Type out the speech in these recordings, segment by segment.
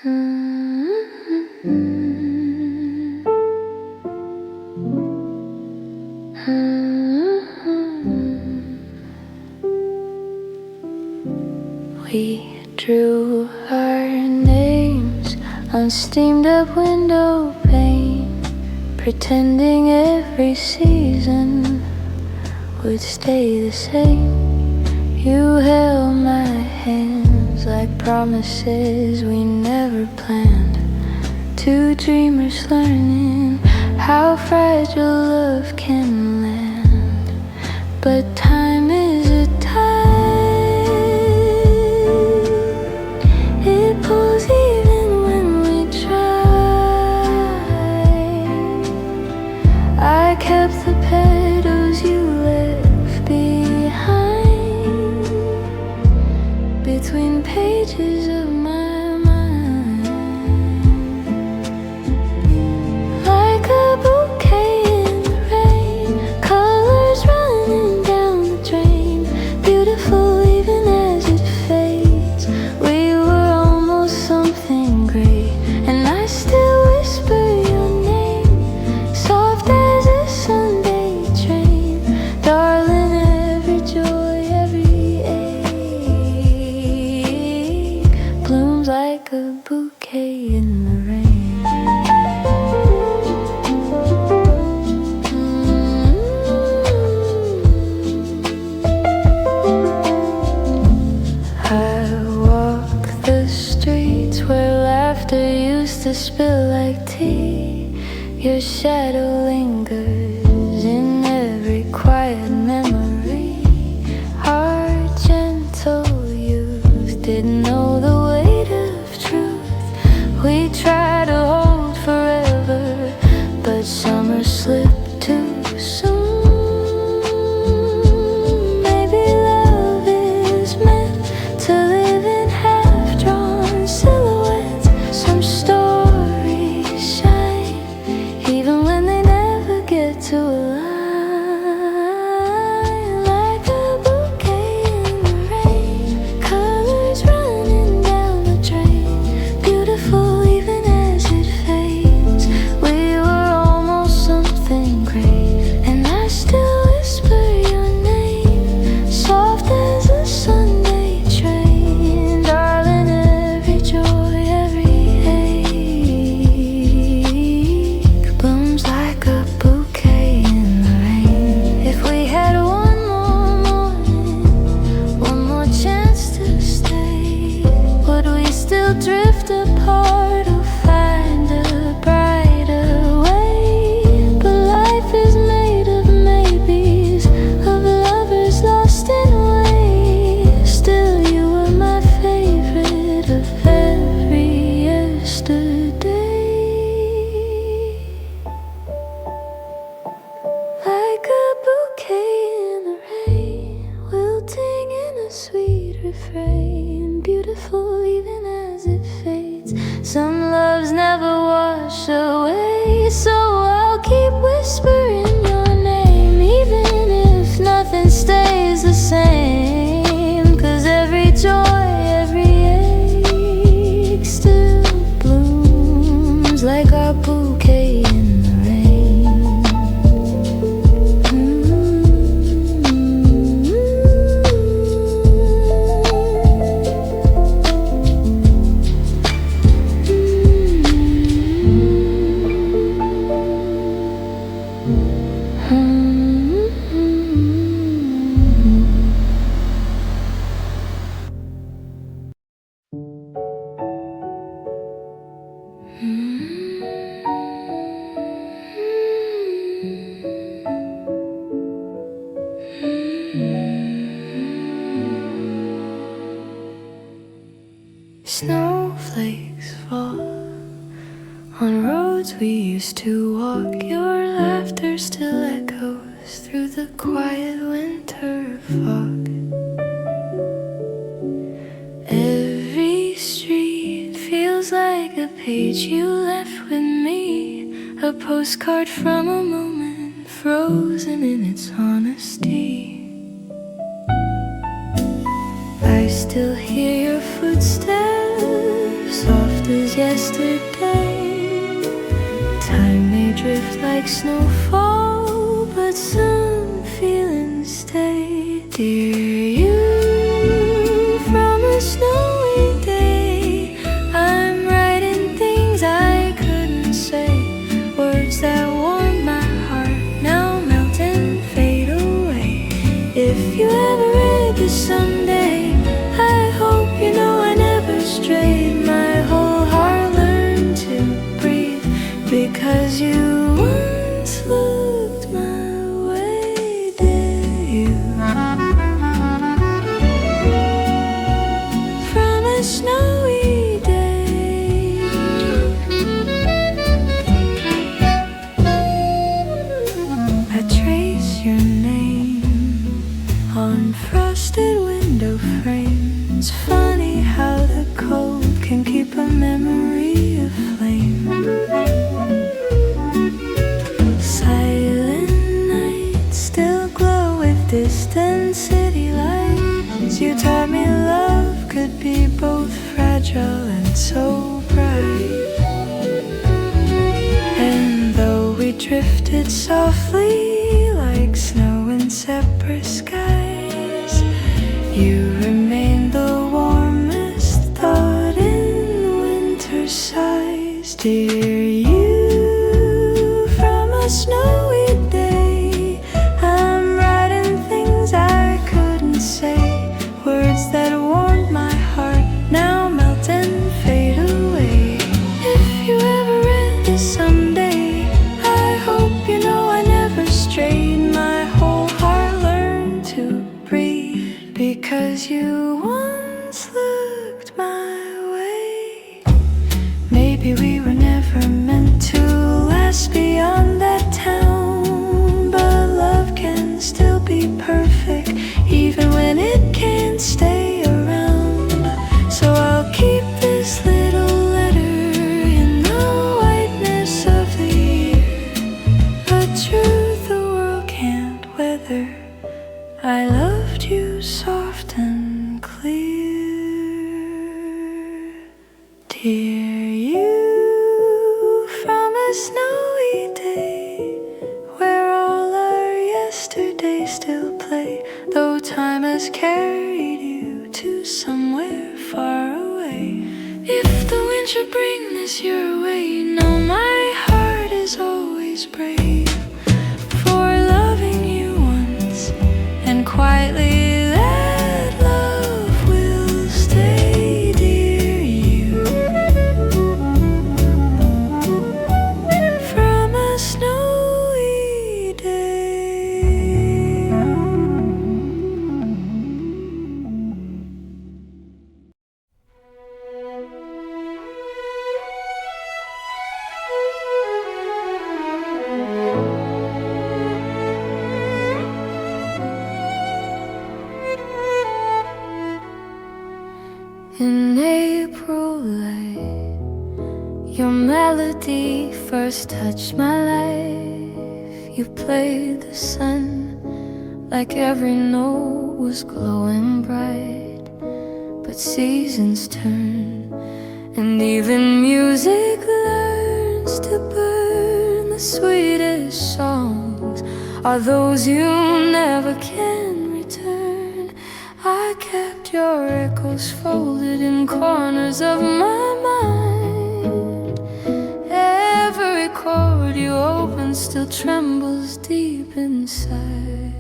We drew our names on steamed up window pane, pretending every season would stay the same. You held my hands like promises we never planned. Two dreamers learning how fragile love can land. But time is a tide, it pulls even when we try. I kept the petals you left behind between pages of my mind, like a bouquet in the rain, colors running down the drain, beautiful even as it fades. We were almost something great, and I still whisper your name, soft as a Sunday train, darling. Every joy, every ache blooms like a bouquet in the rain. I walk the streets where laughter used to spill like tea. Your shadow lingers in every quiet memory. Our gentle youth didn't know the weight of truth. We tried to hold forever, but summer slipped too soon. Maybe love is meant to live in half-drawn silhouettes. Some stories shine even when they never get to align, like a bouquet in the rain, colors running down the drain, beautiful even as it fades. We were almost something great, and I still whisper your name, soft as a Sunday train, darling. Every joy, every ache blooms like a bouquet in the rain. If we had one more morning, one more chance to stay, would we still drift apart or find a brighter way? But life is made of maybes, of lovers lost in ways. Still, you were my favorite of every yesterday. Like a bouquet in the rain, wilting in a sweet refrain, beautiful even as it fades. Some loves never wash away, so I'll keep whispering your name, even if nothing stays the same. 'Cause every joy, every ache still blooms like our bouquet in the rain. Snowflakes fall on roads we used to walk. Your laughter still echoes through the quiet winter fog. Every street feels like a page you left with me, a postcard from a moment frozen in its honesty. I still hear your footsteps, soft as yesterday. Time may drift like snowfall, but some feelings stay. Dear you, from a snowy day, I'm writing things I couldn't say. Words that warm my heart now melt and fade away. If you ever read this someday, I hope you know I never strayed. My whole heart learned to breathe because you once looked my way, did you? From a snowy day, I trace your name on frosted window frames. Funny how the cold can keep a memory aflame. Silent nights still glow with distant city lights. You taught me love could be both fragile and so bright. And though we drifted softly like snow in separate skies, you remain the warmest thought in winter's sighs. Dear you, from a snowy day, I'm writing things I couldn't say. Words that warmed my heart now melt and fade away. If you ever read this someday, I hope you know I never strayed. My whole heart learned to breathe because you once looked my way. Maybe we were never meant to last beyond that town, but love can still be perfect even when it can't stay around. So I'll keep this little letter in the whiteness of the year, a truth the world can't weather. I loved you soft and clear. Dear you, from a snowy day, where all our yesterdays still play, though time has carried you to somewhere far away. If the wind should bring this your way, know my heart is always brave for loving you once, and quietly that love will stay. Dear you, from a snowy day. In April light, your melody first touched my life. You played the sun like every note was glowing bright. But seasons turn, and even music learns to burn. The sweetest songs are those you never can return. I kept your echoes folded in corners of my mind. Every chord you open still trembles deep inside.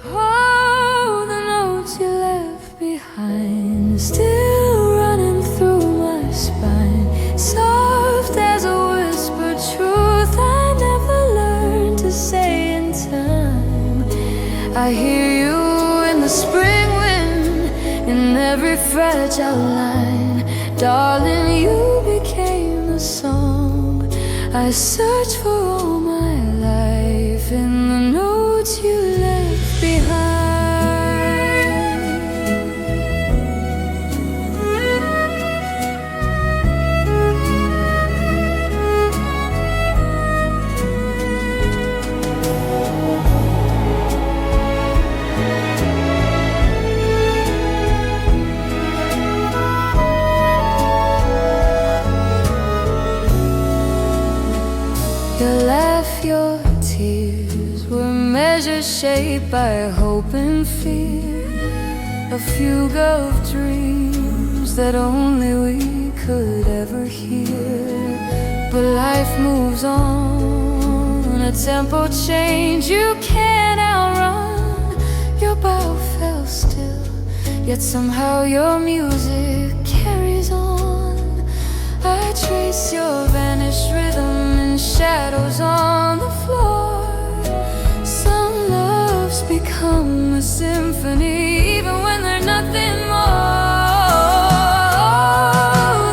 Oh, the notes you left behind, still running through my spine. Soft as a whispered truth I never learned to say in time. I hear you in the spring wind, in every fragile line. Darling, you became the song I searched for all my life in the notes you left behind. shaped by hope and fear, a fugue of dreams that only we could ever hear. But life moves on, a tempo change you can't outrun. Your bow fell still, yet somehow your music carries on. I trace your vanished rhythm in shadows on the floor. Some loves become a symphony even when they're nothing more.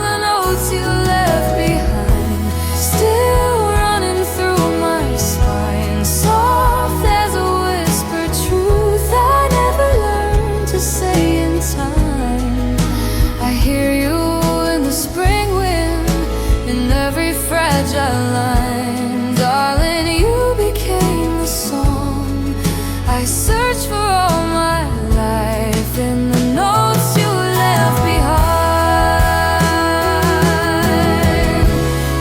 The notes you left behind still running through my spine, soft as a whispered truth I never learned to say in time. I hear you in the spring wind, in every fragile line. Darling, you became the song I searched for all my life in the notes you left behind.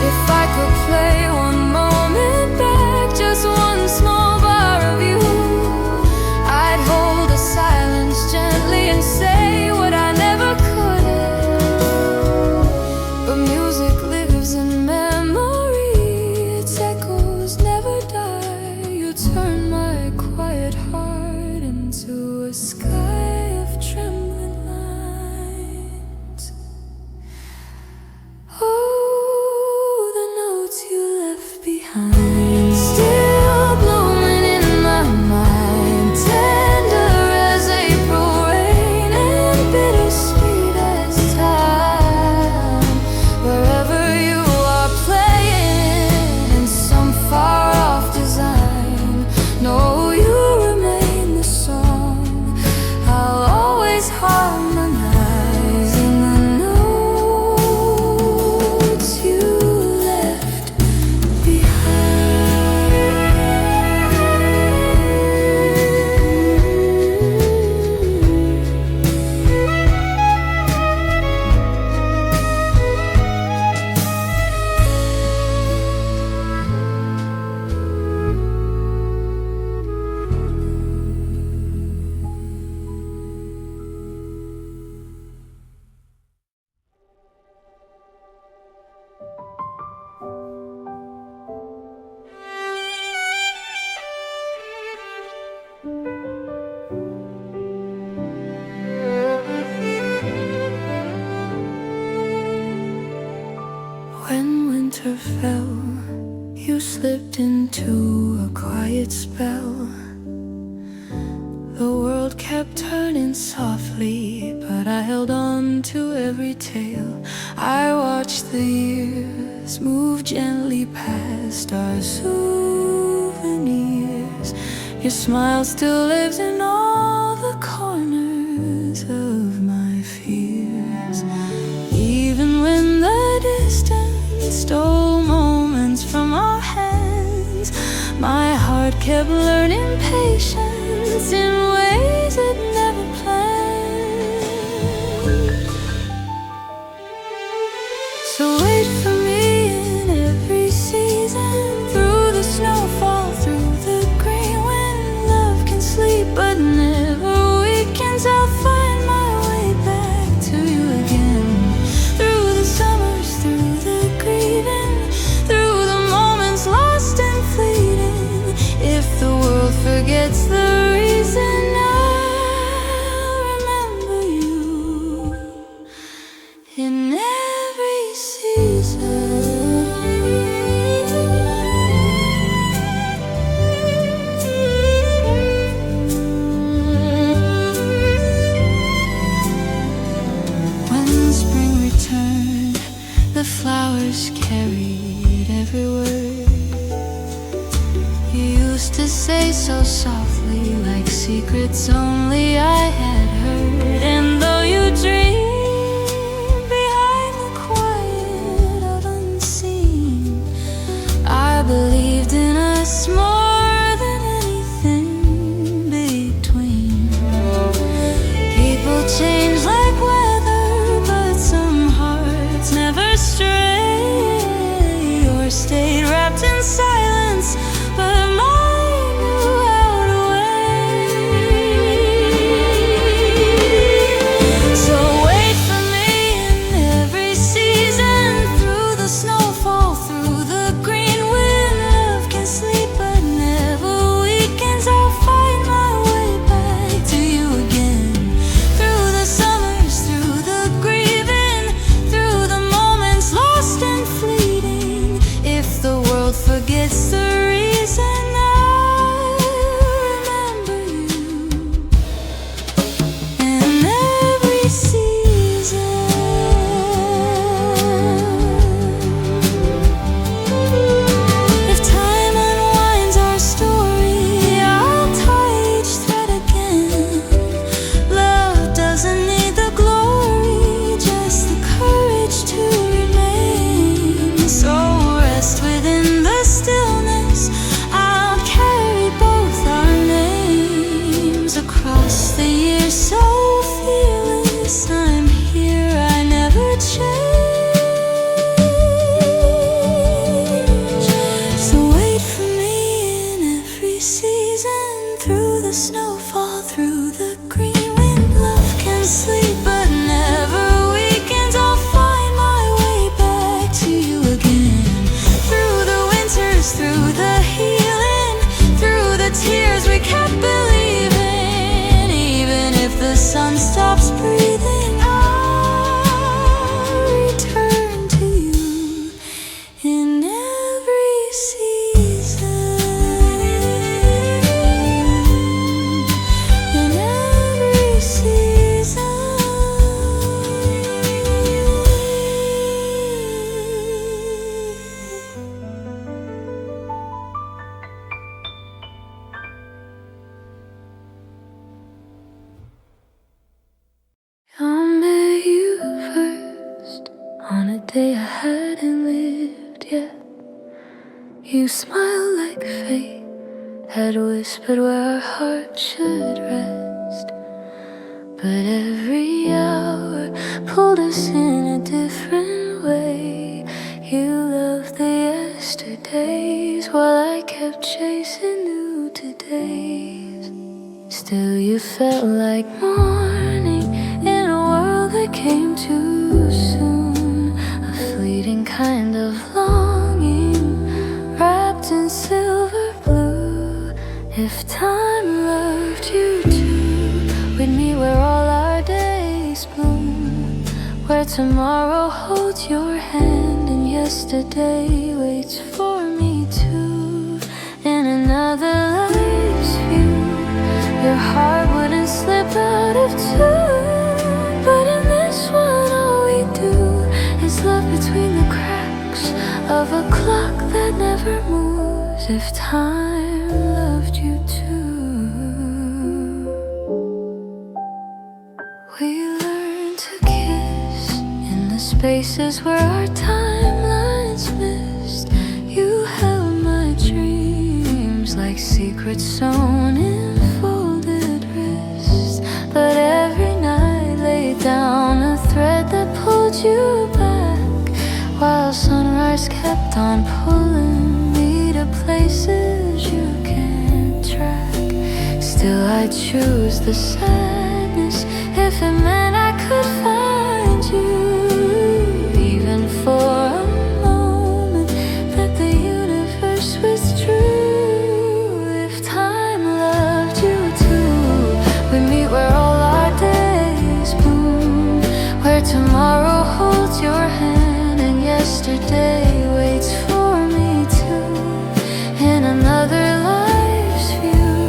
If I could play one moment back, just one small bar of you, I'd hold the silence gently and say what I never could. But music lives in memory, its echoes never die. You turn my quiet heart into a sky of trembling lines. Oh, the notes you left behind, still blooming in my mind, tender as April rain and bittersweet as time. Wherever you are playing in some far-off design, know you remain the song I'll always harmonize in the notes you left When winter fell, you slipped into a quiet spell. The world kept turning softly, but I held on to every tale. I watched the years move gently past our souvenirs. Your smile still lives in all the corners of my fears. Even when the distance stole moments from our hands, my heart kept learning patience in ways it never planned. So wait for me in every season, through the snowfall, through the green, when love can sleep but never weakens. I'll find my way back to you again, through the summers, through the grieving, through the moments lost and fleeting. If the world forgets the reason, I'll remember you in every season. When spring returned, the flowers carried every word you used to say so softly, like secrets only I had heard. And though you dreamed behind the quiet of unseen, I believed in us more than anything between. People change like weather, but some hearts never stray or stayed wrapped in silence, but mine knew how to wait. day I hadn't lived yet. You smiled like fate had whispered where our hearts should rest. But every hour pulled us in a different way. You loved the yesterdays while I kept chasing new todays. Still you felt like morning in a world that came too soon. A fleeting kind of longing wrapped in silver blue. If time loved you too, we'd meet where all our days bloom, where tomorrow holds your hand and yesterday waits for me too. In another life's view, your heart wouldn't slip out of tune. But in this one all we do is love between the cracks of a clock that never moves. If time loved you too, we learned to kiss in the spaces where our timelines missed. You held my dreams like secrets sewn in folded wrists. But every night laid down a thread that pulled you back, while sunrise kept on pulling me to places you can't track. Still I'd choose the sadness if it meant I could find you, even for a moment that the universe withdrew. If time loved you too, we'd meet where all our days bloom, where tomorrow holds your hand and yesterday waits for me too. In another life's view,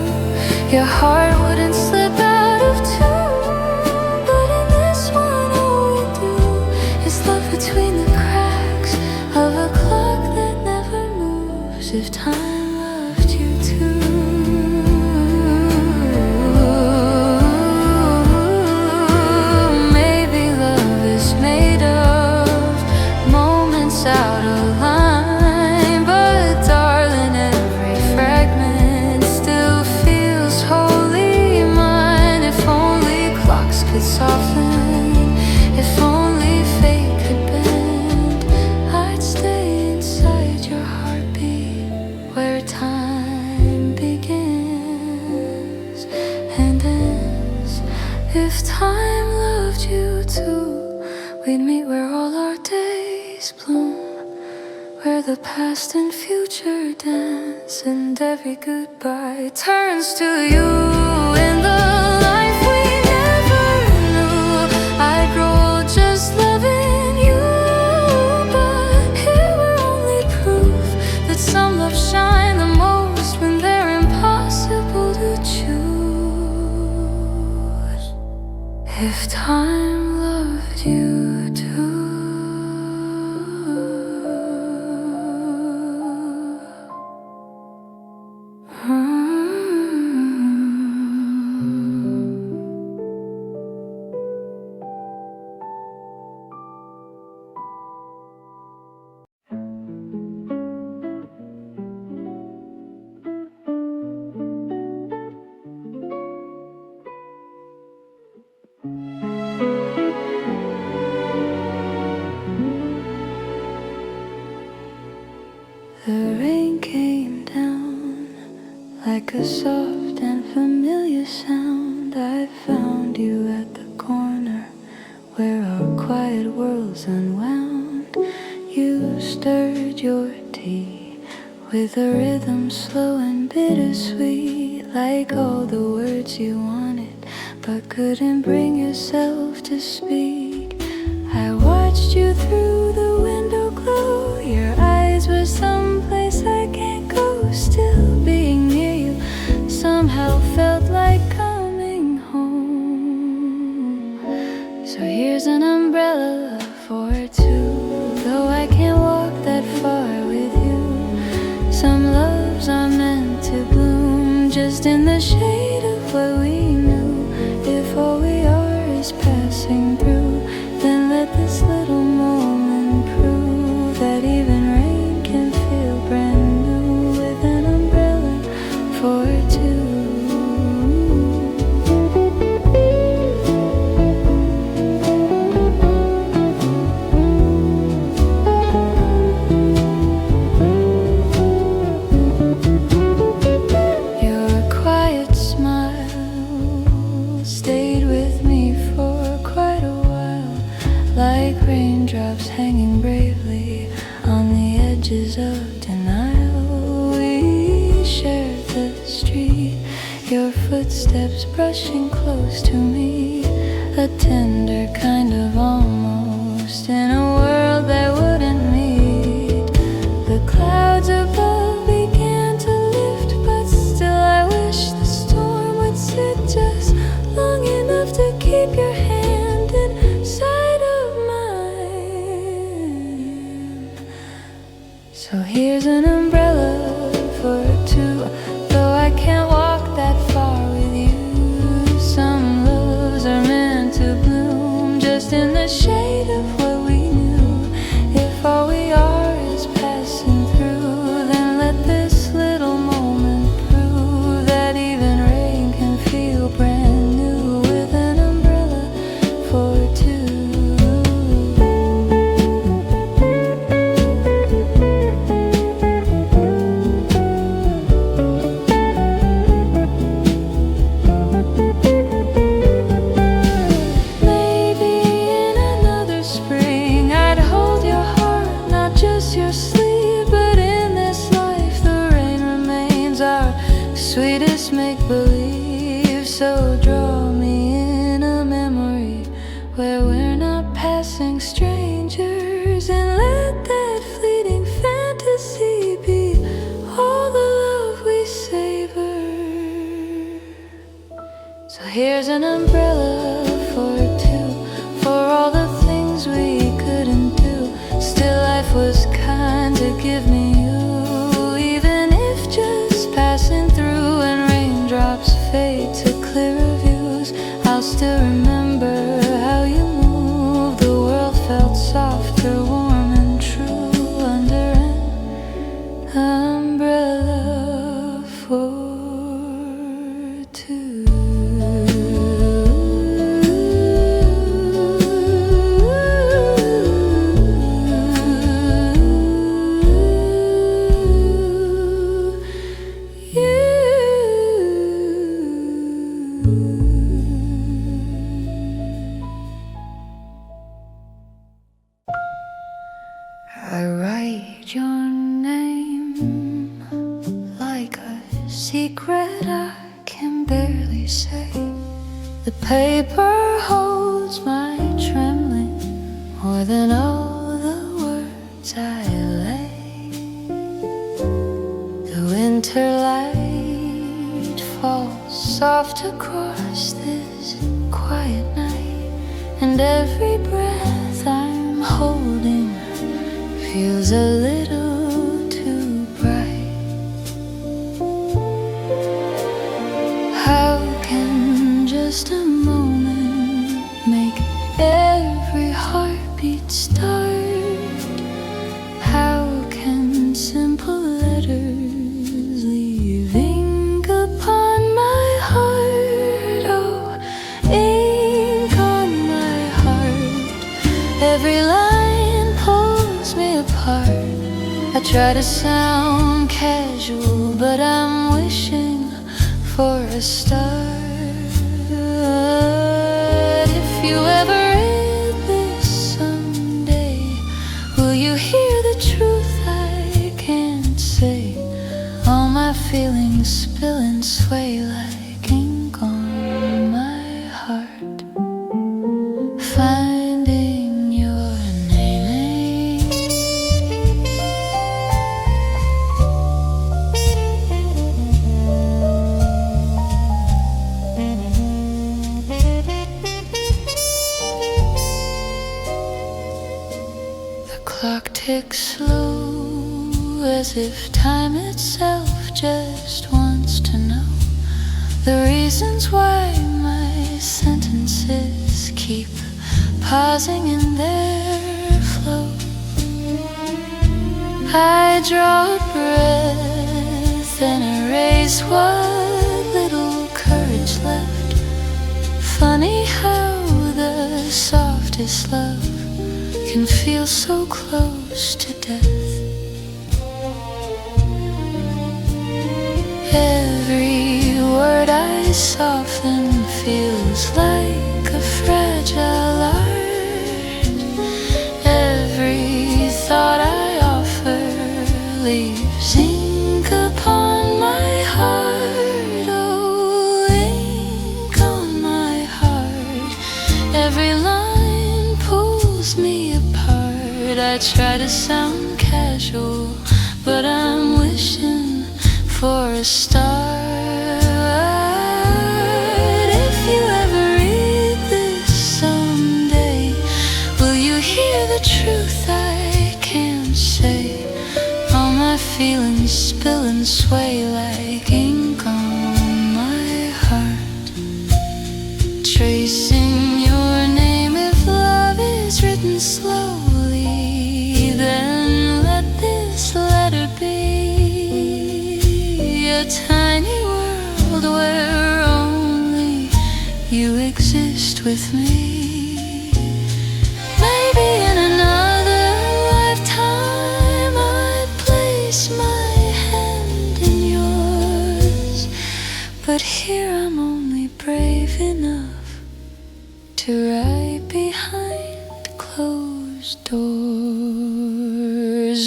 your heart wouldn't slip out of tune. But in this one all we do is love between the cracks of a clock that never moves. If time loved you too, maybe love is made of moments out of line. But darling, every fragment still feels wholly mine. If only clocks could soften, if only fate could bend, I'd stay inside your heartbeat, where time begins and ends. If time loved you too, we'd meet where all our days bloom, where the past and future dance, and every goodbye turns to you. In the life we never knew, I grow old just loving you. But here we're only proof that some love shine the most when they're impossible to choose. If time loved you too. The rain came down like a soft and familiar sound. I found you at the corner where our quiet worlds unwound. You stirred your tea with a rhythm slow and bittersweet, like all the words you wanted but couldn't bring yourself to speak. I watched you through the window glow. Your eyes were someplace I can't go. Still being near you somehow felt like coming home. So here's an umbrella for two, though I can't walk that far with you. Some loves are meant to bloom just in the shade of what we knew. If all we are is passing through, then let this little moment prove raindrops hanging bravely on the edges of denial. We shared the street, your footsteps brushing close to me, a tender kind of almost in a world that wouldn't meet. The clouds above began to lift, but still I wish the storm would sit just long enough to keep your hand inside of mine. So here's an umbrella for two, though I can't walk that far with you. Some loves are meant to bloom just in the shade of what we knew. If all we are is passing through, then let this little moment prove that even rain can feel brand new with an umbrella for two. Maybe in another spring I'd hold your heart, not just your sleeve, but in this life the rain remains our sweetest make-believe. So draw me in a memory where we're not passing strangers, and let that fleeting fantasy be all the love we savor. So here's an umbrella for two, for all the things we couldn't do. Still life was kind to give me you, even if just passing through. And raindrops fade to clearer views, I'll still remember how you moved. The world felt softer, warm and true under an umbrella for two. I write your name like a secret I can barely say. The paper holds my trembling more than all the words I lay. The winter light falls soft across this quiet night, and every breath I'm holding feels a little too bright. How can just a moment make every heartbeat start? How can simple letters leave ink upon my heart? Oh, ink on my heart. Every line pulls me apart. I try to sound casual, but I'm wishing for a start. If you ever read this someday, will you hear the truth I can't say? All my feelings spill and sway like ink on my heart, finding your name. The clock ticks slow, as if time itself just wants to know the reasons why my sentences keep pausing in their flow. I draw a breath and erase what little courage left. Funny how the softest love can feel so close to death. Every word I soften feels like a fragile art, heart. I try to sound casual, but I'm wishing for a start. If you ever read this someday, will you hear the truth I can't say? All my feelings spill and sway like ink on my heart. Tracing your name if love is written slowly, then let this letter be a tiny world where only you exist with me. Maybe in another lifetime I'd place my hand in yours, but here I'm only brave enough to ride behind closed doors.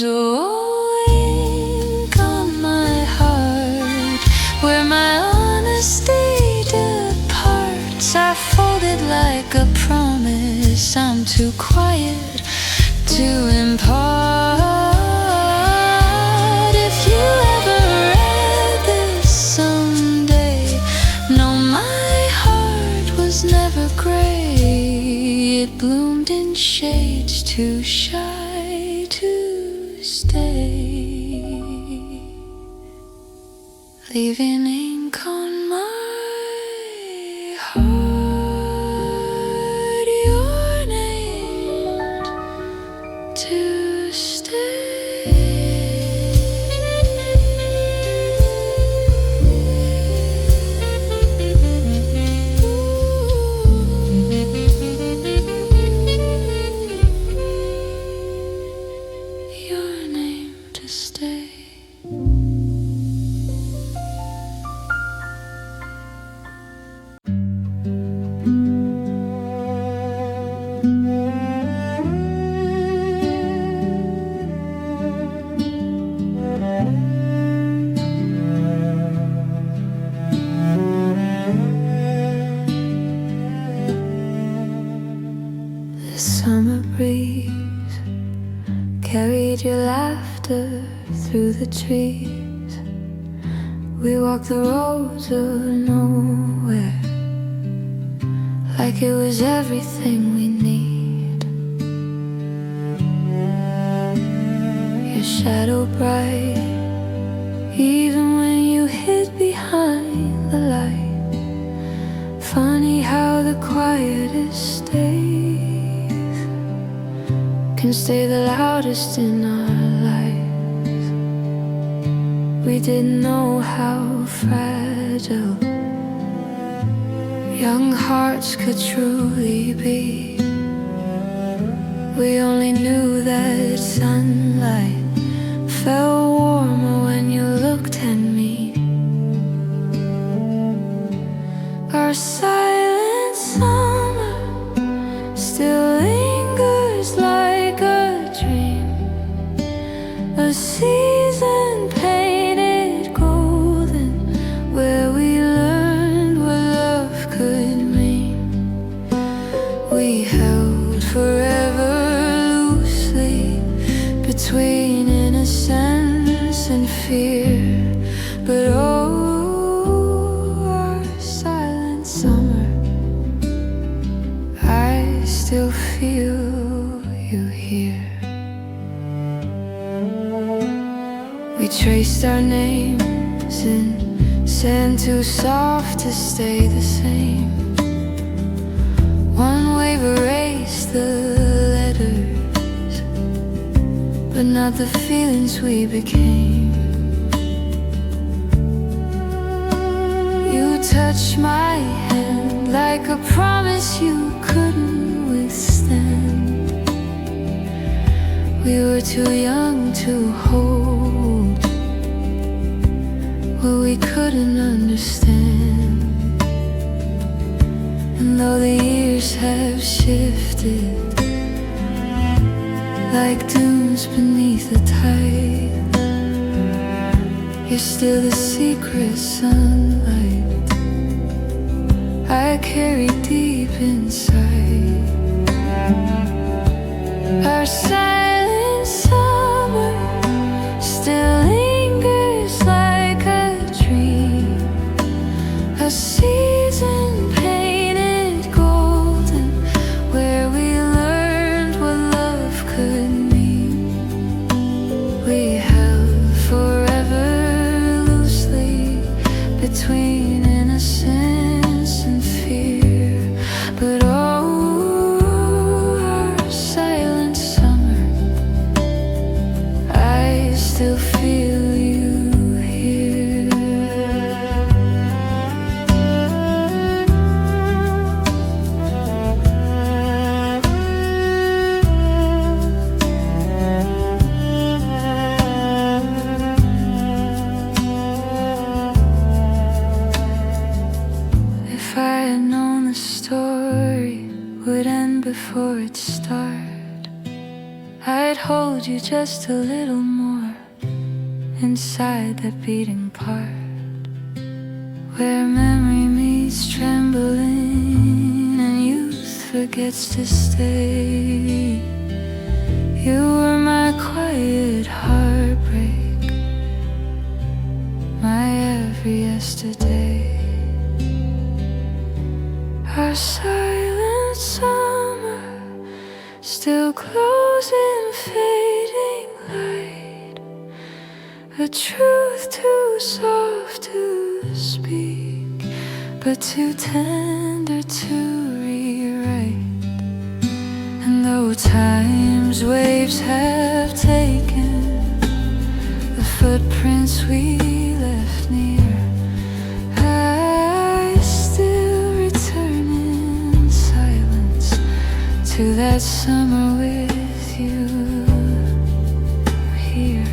Oh, ink on my heart, where my honesty departs. I folded like a promise I'm too quiet to impart. If you ever read this someday, know my heart was never gray. It bloomed in shades too shy to stay, leaving ink on my heart, your name to stay. Your name to stay. The summer breeze carried your laughter through the trees. We walked the roads of nowhere, like it was everything we need. Your shadow bright, even when you hid behind the light. Funny how the quietest days can stay the loudest in our lives. We didn't know how fragile young hearts could truly be. We only knew that sunlight felt warmer when you looked at me. Our silent summer still lingers like a dream, a season painted golden, where we learned what love could mean. We held forever loosely between innocence and fear, but oh, our silent summer, I still feel you here. We traced our names in sand too soft to stay the same. One wave erased the letters, but not the feelings we became. You touched my hand like a promise you couldn't withstand. We were too young to hold what we couldn't understand. And though the years have shifted like dunes beneath the tide, you're still the secret sunlight I carry deep inside. Our silence I'd hold you just a little more inside that beating part where memory meets trembling and youth forgets to stay. You were my quiet heartbreak, my every yesterday. Our silent summer still glows in fading light, a truth too soft to speak, but too tender to rewrite. And though time's waves have taken the footprints we left near, to that summer with you here.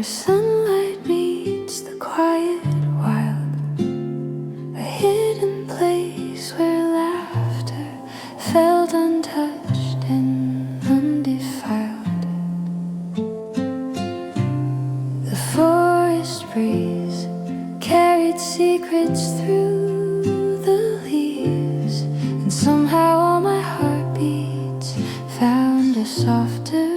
Sunlight meets the quiet wild, a hidden place where laughter felt untouched and undefiled. The forest breeze carried secrets through the leaves, and somehow all my heartbeats found a softer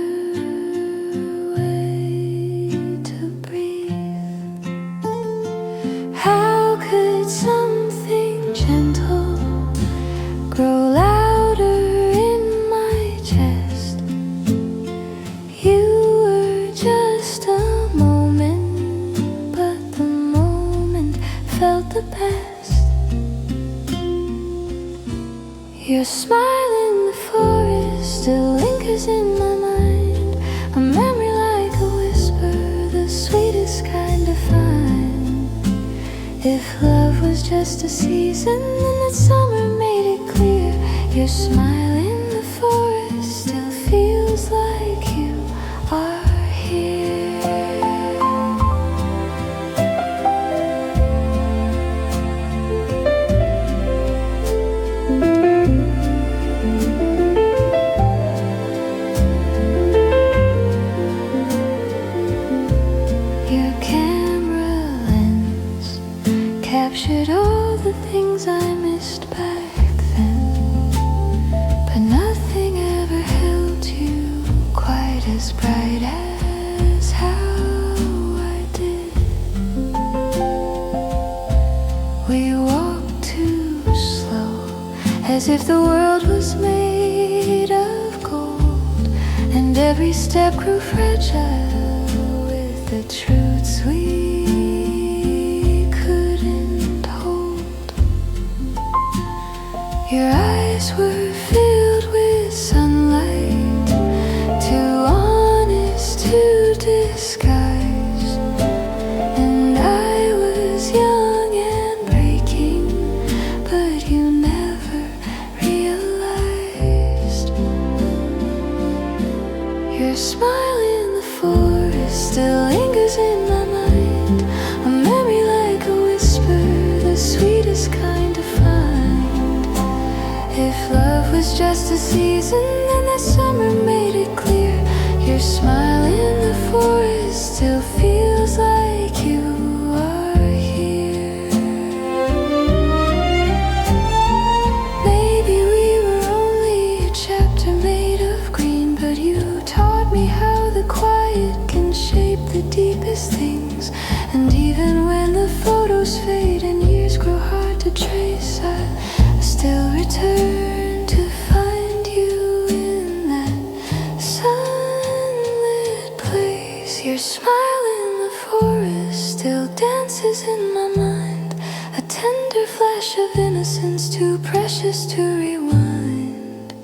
something gentle grow louder in my chest. You were just a moment, but the moment felt the best. Your smile in the forest still lingers in my mind, a memory like a whisper, the sweetest kind of fine. If love was just a season, then that summer made it clear. Your smile in the forest still feels like you are here. Your camera lens captured all the things I missed back then, but nothing ever held you quite as bright as how I did. We walked too slow, as if the world was made of gold, and every step grew fragile with the truths we Your eyes were filled with sunlight, too honest to disguise, and I was young and breaking, but you never realized. Your smile in the forest still lingers in my mind, a memory like a whisper, the sweetest kind of fun. If love was just a season, then that summer made it clear. Your smile in the forest still feels like you are here. Maybe wish just to rewind.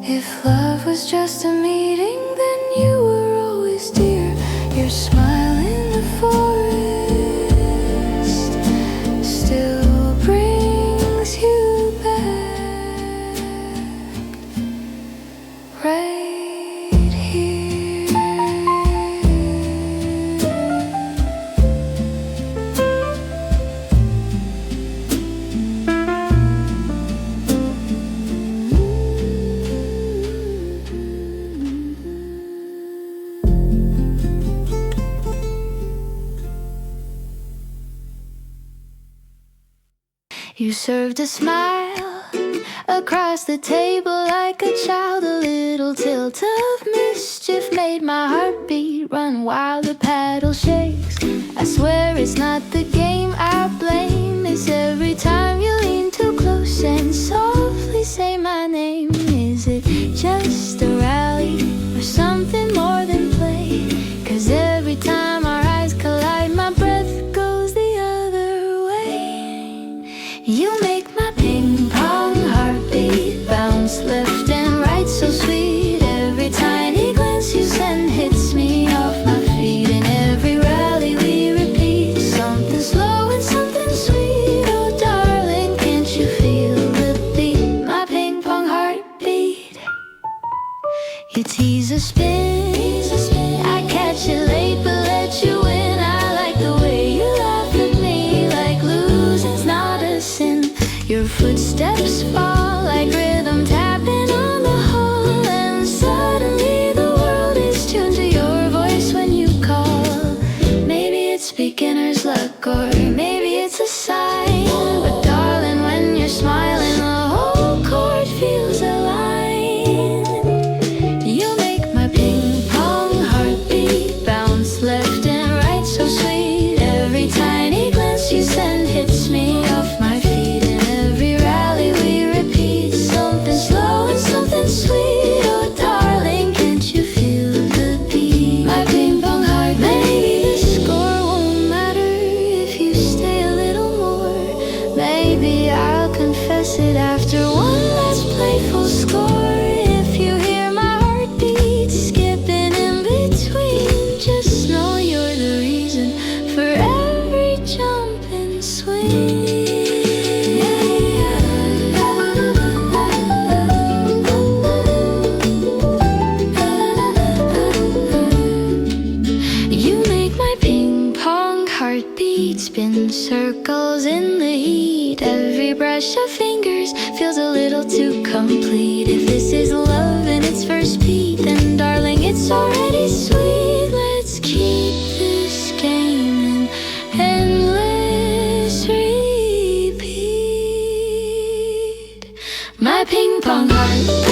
If love was just a meeting, then you were always dear. Your smile in the forest still brings you back, right here. You served a smile across the table like a child. A little tilt of mischief made my heartbeat run while the paddle shakes. I swear it's not the game I blame. It's every time you lean too close and softly say my name. Is it just a rally or something more than play? 'Cause every time our eyes collide, my breath goes the other way. You make my ping pong heartbeat bounce left and right so sweet. Every tiny glance you send hits me off my feet. In every rally we repeat something slow and something sweet. Oh darling, can't you feel the beat? My ping pong heartbeat. You tease a spin, I catch it late but let you in. I like the way you laugh at me, like losing's not a sin. Your footsteps fall like rhythm tapping on the hall, and suddenly the world is tuned to your voice when you call. Maybe it's beginner's luck or maybe it's a sign, but darling, when you're smiling the whole chord feels aligned. You make my ping pong heartbeat bounce left and right so sweet. Every tiny glance you send hits me off my feet. In every rally we repeat something slow and something sweet. Oh darling, can't you feel the beat? My ping pong heart. Maybe the score won't matter if you stay a little more. Maybe I'll confess it after one last playful score. If you hear my heartbeat skipping in between, just know you're the reason for every jump and swing. You make my ping pong heartbeat spin circles in the heat. Every brush of fingers feels a little too complete. If this is love in its first beat, then darling, it's already sweet. Let's keep this game in endless repeat. My ping pong heart.